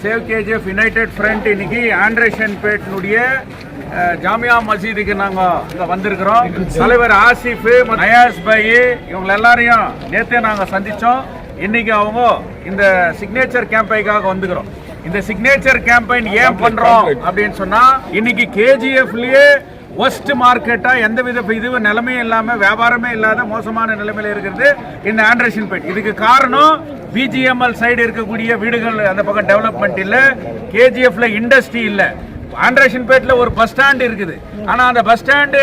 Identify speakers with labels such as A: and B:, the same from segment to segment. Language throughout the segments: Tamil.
A: சேவ் கேஜிஎஃப் யுனைடெட் ஃப்ரண்ட் இன்னைக்கு ஆண்ட்ரேஷன்பேட்னுடைய ஜாமியா மசீதுக்கு நாங்கள் இங்கே வந்திருக்கிறோம். தலைவர் ஆசிஃப், நயாஸ் பாய் இவங்க எல்லாரையும் நேற்றே நாங்கள் சந்தித்தோம். இன்னைக்கு அவங்க இந்த சிக்னேச்சர் கேம்பெயினுக்காக வந்துக்கிறோம். இந்த சிக்னேச்சர் கேம்பெயின் ஏன் பண்ணுறோம் அப்படின்னு சொன்னால், இன்னைக்கு கேஜிஎஃப்லேயே ஒஸ்ட் மார்க்கெட்டாக எந்தவித இது நிலைமையும் இல்லாமல், வியாபாரமே இல்லாத மோசமான நிலைமையில் இருக்கிறது இந்த ஆண்ட்ரேஷன்பேட். இதுக்கு காரணம் பிஜிஎம்எல் சைடு இருக்கக்கூடிய வீடுகள் அந்த பக்கம் டெவலப்மெண்ட் இல்லை, கேஜிஎஃப்ல இண்டஸ்ட்ரி இல்லை. ஆண்ட்ரேஷன்பேட்ல ஒரு பஸ் ஸ்டாண்ட் இருக்குது, ஆனால் அந்த பஸ் ஸ்டாண்டு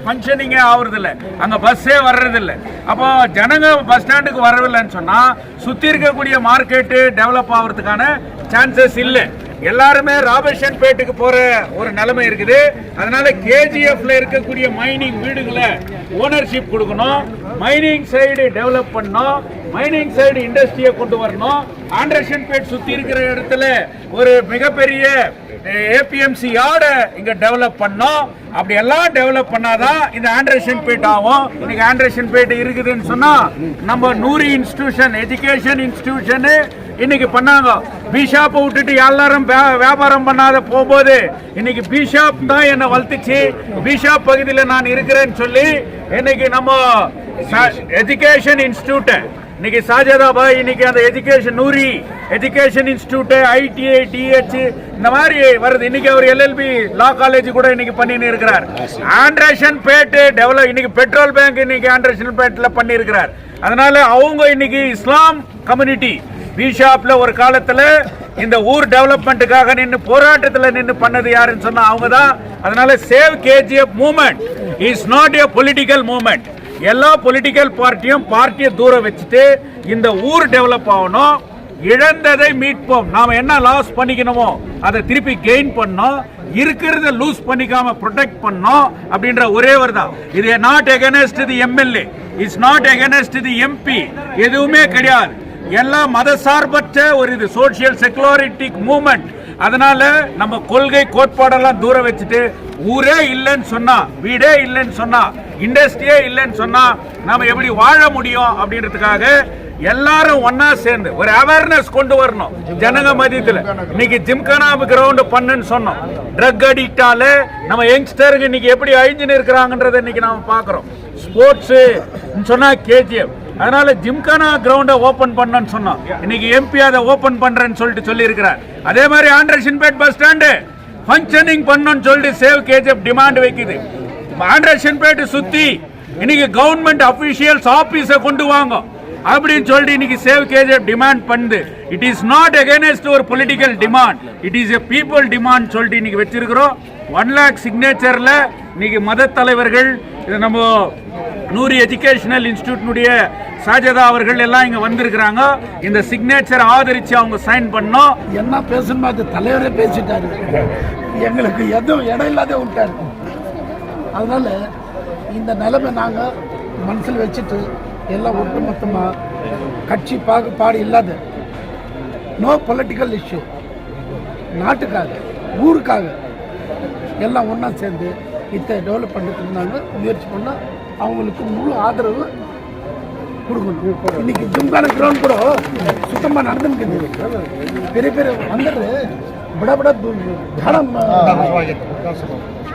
A: ஃபங்க்ஷனிங்கே ஆகுறது இல்லை, அங்கே பஸ்ஸே வர்றதில்லை. அப்போ ஜனங்க பஸ் ஸ்டாண்டுக்கு வரவில்லைன்னு சொன்னால் சுற்றி இருக்கக்கூடிய மார்க்கெட்டு டெவலப் ஆகிறதுக்கான சான்சஸ் இல்லை. எல்லாருமே ராபர்ட்சன்பேட்டுக்கு போற ஒரு நிலைமை இருக்குது. அதனால கேஜிஎஃப்ல இருக்கக்கூடிய மைனிங் வீடுகளை ஓனர்ஷிப் கொடுக்கணும், மைனிங் சைடு டெவலப் பண்ணணும், மைனிங் சைடு இண்டஸ்ட்ரியை கொண்டு வரணும். ஆண்ட்ரேஷன்பேட் சுத்தி இருக்கிற இடத்துல ஒரு மிகப்பெரிய ஏபிஎம்சி யார்டை இங்க டெவலப் பண்ணோம். அப்படி எல்லாம் டெவலப் பண்ணாதான் இந்த ஆண்ட்ரேஷன்பேட் ஆகும். இன்னைக்கு ஆண்ட்ரேஷன்பேட் இருக்குதுன்னு சொன்னா நம்ம நூரி இன்ஸ்டிடியூஷன், எஜுகேஷன் இன்ஸ்டிடியூஷன் இன்னைக்கு பண்ணாங்க. பிஷாப்பை விட்டுட்டு எல்லாரும் வியாபாரம் பண்ணாத போகும்போது இன்னைக்கு பிஷாப் தான் என்னை வளர்த்துச்சு, பிஷாப் பகுதியில் நான் இருக்கிறேன்னு சொல்லி இன்னைக்கு நம்ம எஜுகேஷன் இன்ஸ்டிடியூட் இன்னைக்கு சாஜதாபாய் இன்னைக்கு அந்த education Nouri education institute, ITI, DH இந்த மாதிரி வருது. இன்னைக்கு அவர் எல்எல்பி லா காலேஜ் கூட இன்னைக்கு பண்ணின்னு இருக்கிறார். ஆண்ட்ரேஷன்பேட் டெவலப் இன்னைக்கு பெட்ரோல் பேங்க் இன்னைக்கு ஆண்ட்ரேஷன்பேட்ல பண்ணி இருக்கிறார். அதனால அவங்க இன்னைக்கு இஸ்லாம் கம்யூனிட்டி பிஷாப்ல ஒரு காலத்துல இந்த ஊர் டெவலப்மெண்ட்டுக்காக நின்று போராட்டத்தில் நின்று பண்ணது யாருன்னு சொன்னா அவங்க தான். அதனால save KGF movement is not a political movement. எல்லா பொலிட்டிக்கல் பார்ட்டியும் பார்ட்டியை தூரம் வச்சுட்டு இந்த ஊர் டெவலப் ஆகணும், இழந்ததை மீட்போம், நாம என்ன லாஸ் பண்ணிக்கணுமோ அதை திருப்பி கெயின் பண்ணோம், இருக்கிறத லூஸ் பண்ணிக்காம ப்ரொடெக்ட் பண்ணோம் அப்படின்ற ஒரே ஒரு தான். இது not against the MLA, it's not against the MP, எதுவுமே கிடையாது. எல்லாம் மத சார்பற்ற ஒரு இது சோசியல் செகுலரிட்டிக் மூவ்மெண்ட். அதனால நம்ம கொள்கை கோட்பாடெல்லாம் தூரம் வச்சுட்டு ஊரே இல்லைன்னு சொன்னா, வீடே இல்லைன்னு சொன்னா, இண்டஸ்ட்ரியே இல்லைன்னு சொன்னா நாம எப்படி வாழ முடியும் அப்படின்றதுக்காக எல்லாரும் ஒன்னா சேர்ந்து ஒரு அவேர்னஸ் கொண்டு வரணும் ஜனங்க மத்தியத்தில். இன்னைக்கு ஜிம்கானா கிரவுண்ட் பண்ணுன்னு சொன்னோம். ட்ரக் அடிக்டால நம்ம யங்ஸ்டருக்கு இன்னைக்கு எப்படி அழிஞ்சுன்னு இருக்கிறாங்கன்றதை இன்னைக்கு நாம பாக்குறோம். ஸ்போர்ட்ஸ் சொன்னா கேஜிஎஃப், அதனால ஜிம்கானா கிரவுண்டை ஓபன் பண்ணன்னு சொன்னோம். இன்னைக்கு எம்பி அதை ஓபன் பண்றேன்னு சொல்லிட்டு சொல்லி இருக்கிறார். அதே மாதிரி ஆண்ட்ரேஷன்பேட் பஸ் ஸ்டாண்டு ஃபங்க்ஷனிங் பண்ணணும்னு சொல்லிட்டு சேவ் கேஜிஎஃப் டிமாண்ட் வைக்குது. ஆண்ட்ரேஷன்பேட் சுத்தி இன்னைக்கு கவர்மெண்ட் அபிஷியல்ஸ் ஆபீஸை கொண்டு வாங்க அப்படின்னு சொல்லிட்டு இன்னைக்கு சேவ் கேஜிஎஃப் டிமாண்ட் பண்ணுது. இட் இஸ் நாட் அகைன்ஸ்ட் ஒரு political demand, it is a people demand சொல்லிட்டு இன்னைக்கு வச்சிருக்கிறோம். 1 lakh சிக்னேச்சர்ல இன்னைக்கு மத தலைவர்கள், நம்ம நூரி எஜுகேஷனல் இன்ஸ்டிடியூட்னுடைய சாஜதா அவர்கள் எல்லாம் இங்க வந்திருக்கிறாங்க. இந்த சிக்னேச்சர் ஆதரிச்சு அவங்க சைன் பண்ணோம்.
B: என்ன பேசணுமா அது தலைவரே பேசிட்டாரு, எங்களுக்கு எதுவும் இடம் இல்லாத விட்டாரு. அதனால இந்த நிலைமை நாங்கள் மனசில் வச்சுட்டு எல்லாம் ஒட்டுமொத்தமாக கட்சி பாகுபாடு இல்லாத நோ பொலிட்டிக்கல் இஷ்யூ, நாட்டுக்காக ஊருக்காக எல்லாம் ஒன்றா சேர்ந்து இதை டெவலப் பண்ணுறதுக்கு நாங்கள் முயற்சி பண்ணால் அவங்களுக்கு முழு ஆதரவு கொடுக்கணும். இன்னைக்கு ஜிம்கான கிரவுண்ட் கூட சுத்தமாக நடந்துன்னு பெரிய பெரிய வந்துட்டு बड़ा बड़ा झाड़ा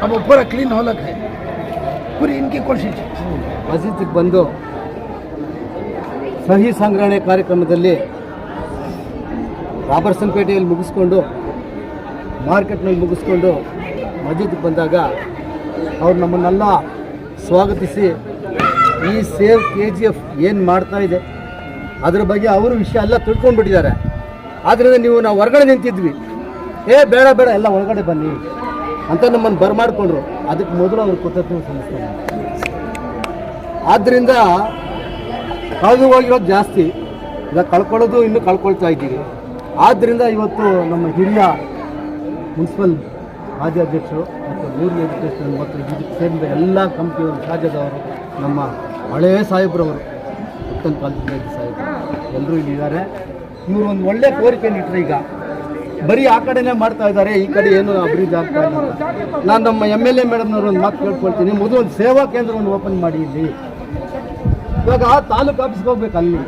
B: अब पूरा क्लीन हो लगा है, पूरी इनकी कोशिश.
C: ಮಸೀದಿಗೆ ಬಂದು ಸಹಿ ಸಂಗ್ರಹಣೆ ಕಾರ್ಯಕ್ರಮದಲ್ಲಿ ರಾಬರ್ಟ್ಸನ್ಪೇಟೆಯಲ್ಲಿ ಮುಗಿಸ್ಕೊಂಡು ಮಾರ್ಕೆಟ್ನಲ್ಲಿ ಮುಗಿಸ್ಕೊಂಡು ಮಸೀದಿಗೆ ಬಂದಾಗ ಅವ್ರು ನಮ್ಮನ್ನೆಲ್ಲ ಸ್ವಾಗತಿಸಿ ಈ ಸೇವ್ KGF ಏನು ಮಾಡ್ತಾ ಇದೆ ಅದ್ರ ಬಗ್ಗೆ ಅವರು ವಿಷಯ ಎಲ್ಲ ತಿಳ್ಕೊಂಡ್ಬಿಟ್ಟಿದ್ದಾರೆ. ಆದ್ದರಿಂದ ನಾವು ಹೊರಗಡೆ ನಿಂತಿದ್ವಿ, ಬೇಡ ಬೇಡ ಎಲ್ಲ ಒಳಗಡೆ ಬನ್ನಿ ಅಂತ ನಮ್ಮನ್ನು ಬರಮಾಡ್ಕೊಂಡ್ರು. ಅದಕ್ಕೆ ಮೊದಲು ಅವ್ರು ಕೃತಜ್ಞತೆ ಸಲ್ಲಿಸ್ತಾರೆ. ಆದ್ದರಿಂದ ಕಳೆದು ಹೋಗಿರೋದು ಜಾಸ್ತಿ, ಈಗ ಕಳ್ಕೊಳ್ಳೋದು ಇನ್ನೂ ಕಳ್ಕೊಳ್ತಾ ಇದ್ದೀವಿ. ಆದ್ದರಿಂದ ಇವತ್ತು ನಮ್ಮ ಹಿರಿಯ ಮುನ್ಸಿಪಲ್ ಮಾಜಿ ಅಧ್ಯಕ್ಷರು ಮತ್ತು ನೂರಿ ಎಜುಕೇಷನ್ ಮತ್ತು ಇದಕ್ಕೆ ಸೇರಿದ ಎಲ್ಲ ಕಂಪ್ನಿಯವರು, ಸಾಜದವರು, ನಮ್ಮ ಹಳೆಯ ಸಾಹೇಬ್ರವರು, ಉತ್ತಮ ಕಾಲೇಜ್ ಸಾಹೇಬರು ಎಲ್ಲರೂ ಇಲ್ಲಿದ್ದಾರೆ. ಇವರು ಒಂದು ಒಳ್ಳೆಯ ಕೋರಿಕೆಯನ್ನು ಇಟ್ಟರೆ ಈಗ ಬರೀ ಆ ಕಡೆನೇ ಮಾಡ್ತಾ ಇದ್ದಾರೆ, ಈ ಕಡೆ ಏನು ಅಭಿವೃದ್ಧಿ ಆಗ್ತಾ ಇಲ್ಲ. ನಾನು ನಮ್ಮ MLA ಮೇಡಮ್ನವ್ರು ಒಂದು ಮಾತು ಕೇಳ್ಕೊಳ್ತೀನಿ, ಮೊದಲು ಒಂದು ಸೇವಾ ಕೇಂದ್ರವನ್ನು ಓಪನ್ ಮಾಡಿ ಇಲ್ಲಿ. ಇವಾಗ ತಾಲೂಕು ಆಫೀಸ್ಗೆ ಹೋಗ್ಬೇಕು, ಅಲ್ಲಿ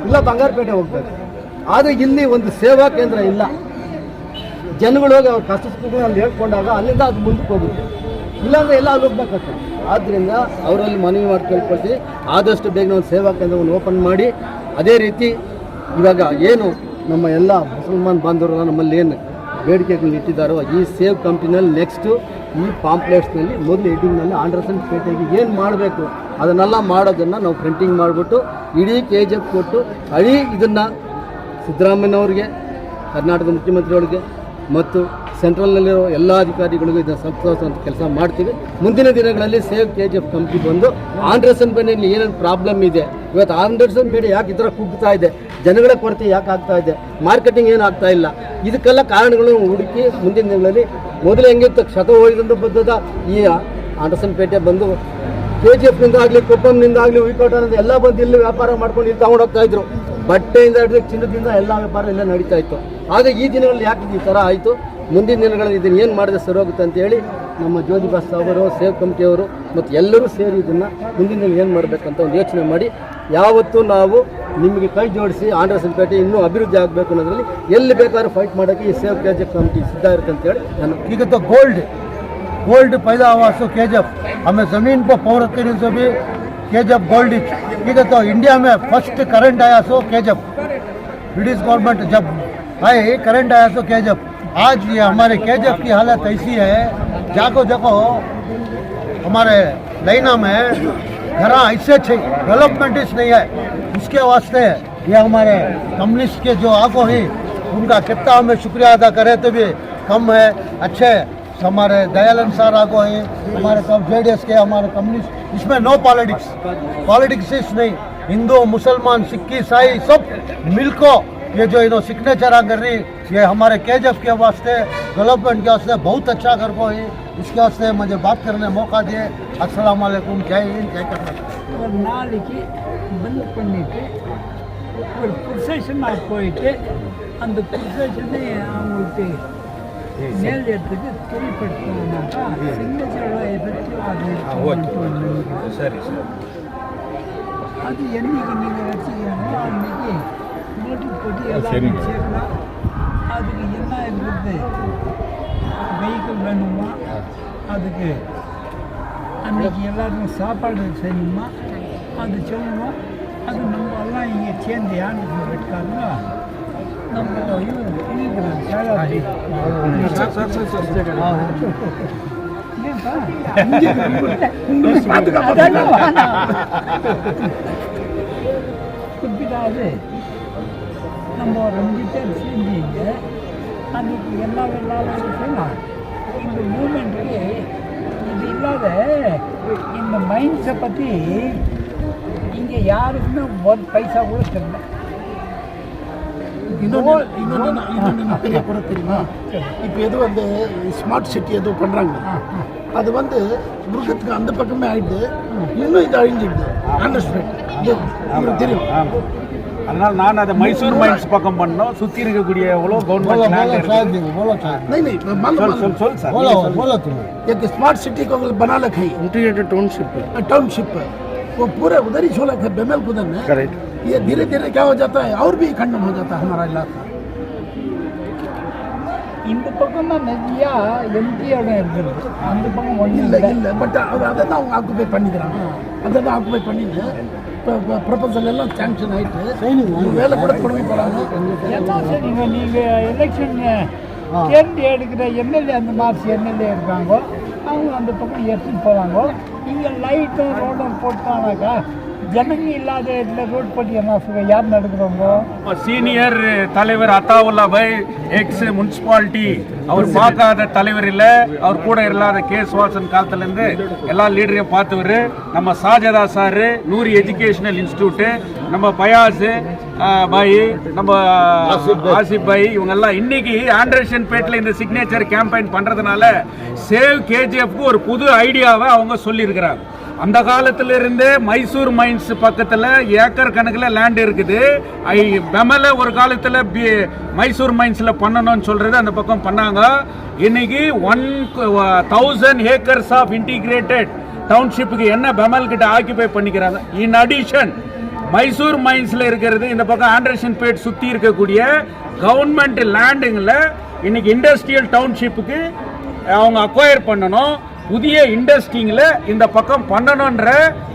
C: ಇಲ್ಲ ಬಂಗಾರಪೇಟೆ ಹೋಗ್ಬೇಕು, ಆದರೆ ಇಲ್ಲಿ ಒಂದು ಸೇವಾ ಕೇಂದ್ರ ಇಲ್ಲ. ಜನಗಳು ಹೋಗಿ ಅವ್ರ ಕಷ್ಟ ಸುಖಗಳು ಅಲ್ಲಿ ಹೇಳ್ಕೊಂಡಾಗ ಅಲ್ಲಿಂದ ಅದು ಮುಂದಕ್ಕೆ ಹೋಗುತ್ತೆ, ಇಲ್ಲಾಂದರೆ ಎಲ್ಲ ಅಲ್ಲಿ ಹೋಗ್ಬೇಕಾಗ್ತದೆ. ಆದ್ದರಿಂದ ಅವರಲ್ಲಿ ಮನವಿ ಮಾಡಿ ಕೇಳ್ಕೊಳ್ತೀವಿ, ಆದಷ್ಟು ಬೇಗ ಒಂದು ಸೇವಾ ಕೇಂದ್ರವನ್ನು ಓಪನ್ ಮಾಡಿ. ಅದೇ ರೀತಿ ಇವಾಗ ಏನು ನಮ್ಮ ಎಲ್ಲ ಮುಸಲ್ಮಾನ್ ಬಾಂಧವರೆಲ್ಲ ನಮ್ಮಲ್ಲಿ ಏನು ಬೇಡಿಕೆಗಳನ್ನ ಇಟ್ಟಿದ್ದಾರೋ ಈ ಸೇವ್ ಕಂಪ್ನಿನಲ್ಲಿ ನೆಕ್ಸ್ಟು ಈ ಪಾಂಪ್ಲೆಟ್ಸ್ನಲ್ಲಿ ಮೊದಲು ಎಡಿಂಗ್ನಲ್ಲಿ ಆಂಡ್ರಸನ್ ಪೇಟೆಗೆ ಏನು ಮಾಡಬೇಕು ಅದನ್ನೆಲ್ಲ ಮಾಡೋದನ್ನು ನಾವು ಪ್ರಿಂಟಿಂಗ್ ಮಾಡಿಬಿಟ್ಟು ಇಡೀ KGF ಕೊಟ್ಟು ಇದನ್ನು ಸಿದ್ದರಾಮಯ್ಯನವ್ರಿಗೆ, ಕರ್ನಾಟಕದ ಮುಖ್ಯಮಂತ್ರಿಯವರಿಗೆ ಮತ್ತು ಸೆಂಟ್ರಲ್ನಲ್ಲಿರೋ ಎಲ್ಲ ಅಧಿಕಾರಿಗಳಿಗೂ ಇದನ್ನು ಸಂತೋಷ ಕೆಲಸ ಮಾಡ್ತೀವಿ. ಮುಂದಿನ ದಿನಗಳಲ್ಲಿ ಸೇವ್ KGF ಕಂಪ್ನಿ ಬಂದು ಆಂಡ್ರಸನ್ ಪೇಟೆಯಲ್ಲಿ ಏನೇನು ಪ್ರಾಬ್ಲಮ್ ಇದೆ, ಇವತ್ತು ಆಂಡ್ರಸನ್ ಪೇಟೆ ಯಾಕೆ ಈ ಥರ ಕುಗ್ತಾ ಇದೆ, ಜನಗಳ ಕೊರತೆ ಯಾಕೆ ಆಗ್ತಾ ಇದೆ, ಮಾರ್ಕೆಟಿಂಗ್ ಏನು ಆಗ್ತಾ ಇಲ್ಲ, ಇದಕ್ಕೆಲ್ಲ ಕಾರಣಗಳನ್ನು ಹುಡುಕಿ ಮುಂದಿನ ದಿನಗಳಲ್ಲಿ ಮೊದಲು ಹೆಂಗಿತ್ತು ಶತ ಹೋಗಿದಂದು ಬದ್ದದ ಈ ಆಂಡ್ರಸನ್ ಪೇಟೆ ಬಂದು KGFನಿಂದ ಆಗಲಿ, ಕೊಪ್ಪಂನಿಂದ ಆಗಲಿ, ಹುಯಿಕೋಟನಿಂದ ಎಲ್ಲ ಬಂದು ಇಲ್ಲಿ ವ್ಯಾಪಾರ ಮಾಡ್ಕೊಂಡು ಇಲ್ಲಿ ತಗೊಂಡು ಹೋಗ್ತಾ ಇದ್ರು. ಬಟ್ಟೆಯಿಂದ ಹಿಡಿದು ಚಿನ್ನದಿಂದ ಎಲ್ಲ ವ್ಯಾಪಾರ ಎಲ್ಲ ನಡೀತಾ ಇತ್ತು. ಆದರೆ ಈ ದಿನಗಳಲ್ಲಿ ಯಾಕೆ ಈ ಥರ ಆಯಿತು, ಮುಂದಿನ ದಿನಗಳಲ್ಲಿ ಇದನ್ನು ಏನು ಮಾಡಿದ್ರೆ ಸರಿ ಹೋಗುತ್ತೆ ಅಂತೇಳಿ ನಮ್ಮ ಜ್ಯೋತಿ ಬಸ್ ಅವರು, ಸೇವ್ ಕಮಿಟಿಯವರು ಮತ್ತು ಎಲ್ಲರೂ ಸೇರಿ ಇದನ್ನು ಮುಂದಿನ ದಿನ ಏನು ಮಾಡಬೇಕಂತ ಒಂದು ಯೋಚನೆ ಮಾಡಿ ಯಾವತ್ತೂ ನಾವು ನಿಮಗೆ ಕೈ ಜೋಡಿಸಿ ಆಂಡ್ರಸನ್ ಪೇಟೆ ಇನ್ನೂ ಅಭಿವೃದ್ಧಿ ಆಗಬೇಕು ಅನ್ನೋದ್ರಲ್ಲಿ ಎಲ್ಲಿ ಬೇಕಾದ್ರೂ ಫೈಟ್ ಮಾಡೋಕ್ಕೆ ಈ ಸೇವ್ KGF ಕಮಿಟಿ ಸಿದ್ಧ ಇರುತ್ತೆ ಅಂತೇಳಿ ನಾನು
D: ಈಗ तो गोल्ड पैदा हुआ सो KGF, हमें ज़मीन को पौर करने से भी KGF गोल्ड ठीक है। तो इंडिया में फर्स्ट करंट आया सो KGF, ब्रिटिश गवर्नमेंट जब आए करंट आया सो KGF। आज ये हमारे KGF की हालत ऐसी है, जाको हमारे लाइना में घर ऐसे डेवलपमेंट नहीं है, उसके वास्ते ये हमारे कम्युनिस्ट के जो आगो है उनका कितना हमें शुक्रिया अदा करे तो भी कम है। अच्छे हमारे दयानंद सर आगो है, हमारे सब JDS के, हमारे कम्युनिस्ट, इसमें नो पॉलिटिक्स नहीं, हिंदू मुसलमान सिख ईसाई सब मिलको ये जो इन्होंने सिग्नेचर कर रही ये हमारे KGF के वास्ते डेवलपमेंट के वास्ते बहुत अच्छा कर को है। इसके वास्ते मुझे बात करने मौका दिए। अस्सलाम वालेकुम, जय हिंद, जय कर्नाटक।
E: ஒரு நாளைக்கு பில் பண்ணிவிட்டு ஒரு ப்ரொசேஷனாக போயிட்டு அந்த ப்ரொசேஷனை அவங்களுக்கு மேல் இடத்துக்கு தெளிப்படுத்தினாக்கா சிக்னேச்சரோட எஃபெக்டிவ் அது
A: சரி சார்.
E: அது என்னைக்கு நீங்கள் வச்சுக்கிறீங்களோ அன்றைக்கி நோட்டீஸ் போட்டு எல்லாரும் சேர்க்கலாம். அதுக்கு என்ன இருக்குது, வெஹிக்கிள் வேணுமா, அதுக்கு அன்றைக்கி எல்லாருக்கும் சாப்பாடு செய்யணுமா, அது சொல்லணும். அது நம்ம எல்லாம் இங்கே சேர்ந்து யாருக்கு வெட்டுக்காங்க நம்ம இவர் பண்ணிக்கிறாங்க சேலாரி குறிப்பிடாது நம்ம 2 பேர் செஞ்சீங்க அன்றைக்கி எல்லா செய்யலாம். இந்த மூமெண்ட்டுக்கு இது இல்லாத இந்த மைண்ட்ஸை பற்றி இங்கே யாருக்குமே ஒரு பைசா கூட தெரியல.
B: இன்னொன்று பெரிய கூட தெரியுமா, இப்போ எது வந்து ஸ்மார்ட் சிட்டி எதுவும் பண்ணுறாங்க, அது வந்து முருகத்துக்கு அந்த பக்கமே ஆகிடுது, இன்னும் இது அழிஞ்சிடுது. அண்டர்ஸ்டாண்ட் இது உங்களுக்கு தெரியும்.
A: அதனால நான் அதை மைசூர் மைன்ஸ் பக்கம் பண்ணோம், சுற்றி இருக்கக்கூடிய எவ்வளோ கவர்மெंट
B: नहीं नहीं
A: சொல் சார்.
B: एक स्मार्ट सिटी को अगर बना रखा है इंटीग्रेटेड टाउनशिप वो पूरे उधर ही छोला है बेमेल उधर में। ये धीरे धीरे क्या हो जाता है और भी खंडन हो जाता है हमारा इलाका।
E: இந்த பக்கம் தான் நிறையா எம்டியோட இருக்குது, அந்த பக்கம் ஒன்றும்
B: இல்லை
E: இல்லை.
B: இல்லை பட் அதை தான் அவங்க ஆக்குபை பண்ணிக்கிறாங்க, அதை தான் ஆக்குபை பண்ணிட்டு இப்போ ப்ரொபோசல் எல்லாம் சேங்ஷன் ஆகிட்டு வேலை கூட தொடங்கி போகிறாங்க.
E: எல்லாம் சரிங்க. நீங்கள் எலெக்ஷன் தேர்ந்து எடுக்கிற எம்எல்ஏ அந்த மார்ச் எம்எல்ஏ இருக்காங்கோ, அவங்க அந்த பக்கம் எடுத்துட்டு போகிறாங்கோ. இங்கே லைட்டும் ரோடும் போட்டானாக்கா ஜனங்க இல்லாத இடத்துல ரோட் போட்டு என்ன சொல்ல யார் நடக்கிறவங்க.
A: சீனியர் தலைவர் அத்தாவுல்லா பாய் எக்ஸ் முனிசிபாலிட்டி, அவர் பார்க்காத தலைவர் இல்லை, அவர் கூட இல்லாத வாசன் காலத்துலேருந்து எல்லா லீடரையும் பார்த்தவர். நம்ம சாஜதா சார், நூரி எஜுகேஷனல் இன்ஸ்டியூட்டு, நம்ம பயாஸ் பாய், நம்ம ஆசிப் பாய், இவங்கெல்லாம் இன்னைக்கு ஆண்டர்சன் பேட்டில் இந்த சிக்னேச்சர் கேம்பெயின் பண்ணுறதுனால சேவ் KGFக்கு ஒரு புது ஐடியாவை அவங்க சொல்லியிருக்கிறாங்க. அந்த காலத்துல இருந்தே மைசூர் மைன்ஸ் பக்கத்தில் ஏக்கர் கணக்கில் லேண்ட் இருக்குது. பெமல ஒரு காலத்தில் மைசூர் மைன்ஸில் பண்ணணும்னு சொல்கிறது அந்த பக்கம் பண்ணாங்க. இன்னைக்கு 1000 ஏக்கர்ஸ் ஆஃப் இன்டிகிரேட்டட் டவுன்ஷிப்புக்கு என்ன பெமல் கிட்ட ஆக்கிபை பண்ணிக்கிறாங்க. இன் அடிஷன் மைசூர் மைன்ஸில் இருக்கிறது, இந்த பக்கம் ஆண்டர்சன் பேட் சுற்றி இருக்கக்கூடிய கவர்மெண்ட் லேண்டுங்களில் இன்னைக்கு இண்டஸ்ட்ரியல் டவுன்ஷிப்புக்கு அவங்க அக்வயர் பண்ணணும். புதிய இண்டஸ்ட்ரிங்கில் இந்த பக்கம் பண்ணணுன்ற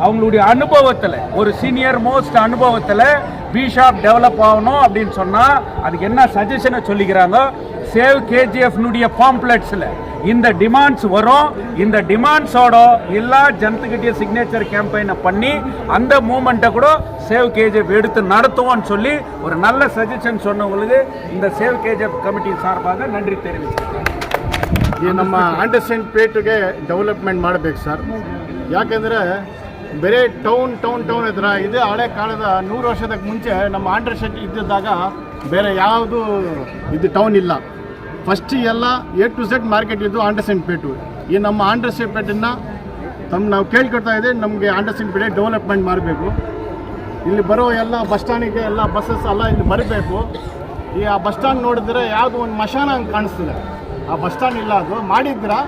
A: அவங்களுடைய அனுபவத்தில், ஒரு சீனியர் மோஸ்ட் அனுபவத்தில் பிஷாப் டெவலப் ஆகணும் அப்படின்னு சொன்னால் அதுக்கு என்ன சஜஷனை சொல்லிக்கிறாங்க, சேவ் கேஜிஎஃப்னுடைய பாம்ப்ளெட்ஸில் இந்த டிமாண்ட்ஸ் வரும். இந்த டிமாண்ட்ஸோட எல்லா ஜனத்துக்கிட்டே சிக்னேச்சர் கேம்பெயினை பண்ணி அந்த மூமெண்ட்டை கூட சேவ் கேஜிஎஃப் எடுத்து நடத்துவோம்னு சொல்லி ஒரு நல்ல சஜஷன் சொன்னவங்களுக்கு இந்த சேவ் கேஜிஎஃப் கமிட்டி சார்பாக நன்றி தெரிவிக்கிறேன்.
F: ಈ ನಮ್ಮ ಆಂಡರ್ಸನ್ ಪೇಟ್ಗೆ ಡೆವಲಪ್ಮೆಂಟ್ ಮಾಡಬೇಕು ಸರ್. ಯಾಕೆಂದರೆ ಬೇರೆ ಟೌನ್ ಹತ್ರ ಇದೇ ಹಳೆ ಕಾಲದ 100 ವರ್ಷದ ಮುಂಚೆ ನಮ್ಮ ಆಂಡರ್ಸನ್ ಇದ್ದಿದ್ದಾಗ ಬೇರೆ ಯಾವುದು ಇದು ಟೌನ್ ಇಲ್ಲ. ಫಸ್ಟ್ ಎಲ್ಲ A to Z ಮಾರ್ಕೆಟ್ ಇದ್ದು ಆಂಡರ್ಸನ್ ಪೇಟು. ಈ ನಮ್ಮ ಆಂಡರ್ಸನ್ ಪೇಟನ್ನು ನಾವು ಕೇಳ್ಕೊಳ್ತಾ ಇದ್ದೆ, ನಮಗೆ ಆಂಡರ್ಸನ್ ಪೇಟೆ ಡೆವಲಪ್ಮೆಂಟ್ ಮಾಡಬೇಕು. ಇಲ್ಲಿ ಬರೋ ಎಲ್ಲ ಬಸ್ ಸ್ಟ್ಯಾಂಡಿಗೆ ಎಲ್ಲ ಬಸ್ಸಸ್ ಎಲ್ಲ ಇಲ್ಲಿ ಬರಬೇಕು. ಈ ಆ ಬಸ್ ಸ್ಟ್ಯಾಂಡ್ ನೋಡಿದ್ರೆ ಯಾವುದೋ ಒಂದು ಮಶಾನ ಹಂಗೆ ಕಾಣಿಸ್ತಿದೆ. ಆ ಬಸ್ ಸ್ಟ್ಯಾಂಡ್ ಇಲ್ಲ, ಅದು ಮಾಡಿದ್ರೆ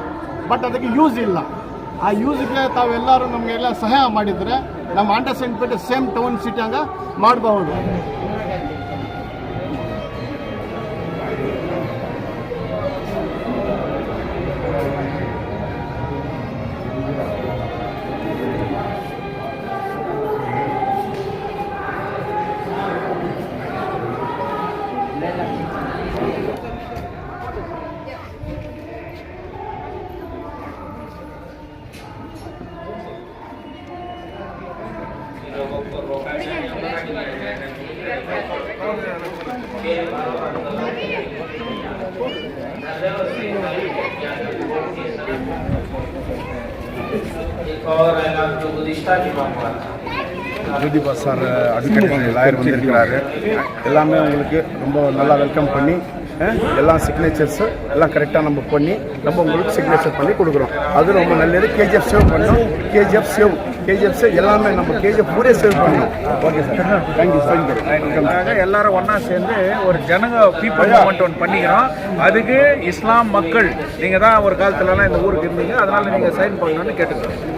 F: ಬಟ್ ಅದಕ್ಕೆ ಯೂಸ್ ಇಲ್ಲ. ಆ ಯೂಸ್ಗೆ ತಾವೆಲ್ಲರೂ ನಮಗೆಲ್ಲ ಸಹಾಯ ಮಾಡಿದರೆ ನಮ್ಮ ಆಂಡರ್ಸನ್ ಪೇಟೆ ಸೇಮ್ ಟೌನ್ ಸಿಟಿ ಹಂಗೆ ಮಾಡಬಹುದು.
G: ஜோதி பாசார் அட்வொகேட் லாயர் வந்திருக்கிறாரு. எல்லாமே உங்களுக்கு ரொம்ப நல்லா வெல்கம் பண்ணி எல்லாம் சிக்னேச்சர்ஸு எல்லாம் கரெக்டாக நம்ம பண்ணி நம்ம உங்களுக்கு சிக்னேச்சர் பண்ணி கொடுக்குறோம். அது ரொம்ப நல்லது. கேஜிஎஃப் சேவ் பண்ணோம். கேஜிஎஃப் சேவ் எல்லாமே நம்ம கேஜிஎஃப் பூரே சேவ் பண்ணோம். Okay sir, thank you.
A: எல்லாரும் ஒன்றா சேர்ந்து ஒரு பீப்புள் மூமெண்ட் ஒன்று பண்ணிக்கிறோம். அதுக்கு இஸ்லாம் மக்கள் நீங்கள் தான் ஒரு காலத்துலலாம் இந்த ஊருக்கு இருந்தீங்க, அதனால் நீங்கள் சைன் பண்ணணும்னு கேட்டுக்கிறோம்.